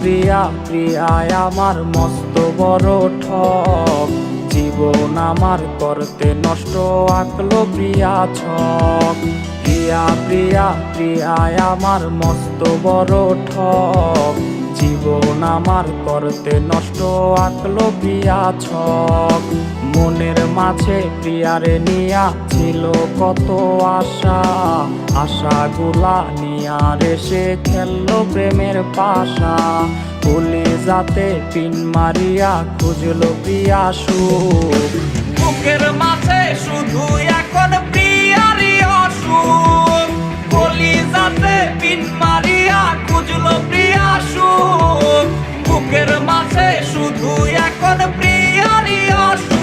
প্রিয়া প্রিয়ায় আমার মস্ত বড় ঠক, জীবন আমার করতে নষ্ট আঁকলো প্রিয়া ছক। প্রিয়া প্রিয়া প্রিয়ায় আমার মস্ত বড় ঠক, জীবন আমার করতে নষ্ট আঁকলো প্রিয়া ছক। মনের মাঝে প্রিয়ারে নিয়া ছিল কত আশা, আশাগুলা নিয়া রেসে খেললো প্রেমের পাশা। কলিজাতে পিন মারিয়া খুঁজলো প্রিয়া সুখ, বুকের মাঝে শুধু এখন প্রিয়ারই অসুখ। কলিজাতে পিন মারিয়া খুঁজলো প্রিয়া সুখ, বুকের মাঝে শুধু এখন প্রিয়ারই অসুখ।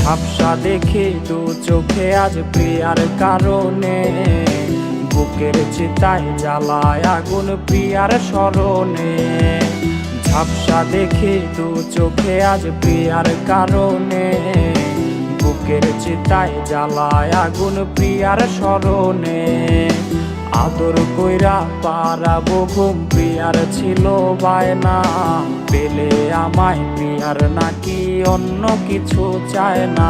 ঝাপসা দেখে দু চোখে আজ প্রিয়ার কারণে, বুকের চিতায় জ্বালায় আগুন প্রিয়ার স্মরণে। ঝাপসা দেখে দু চোখে আজ প্রিয়ার কারণে, বুকের চিতায় জ্বালায় আগুন প্রিয়ার স্মরণে। আদর কইরা পারাবো ঘুম প্রিয়ার ছিল বায়না, পেলে আমায় প্রিয়ার নাকি অন্য কিছু চায় না।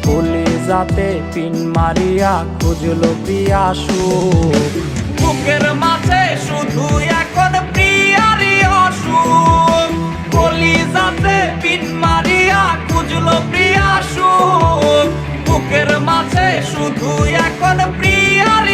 কলিজাতে পিন মারিয়া খুঁজলো প্রিয়া সুখ, বুকের মাঝে শুধু এখন প্রিয়ারই অসুখ। কলিজাতে পিন মারিয়া খুঁজলো প্রিয়া সুখ, বুকের মাঝে শুধু এখন প্রিয়ার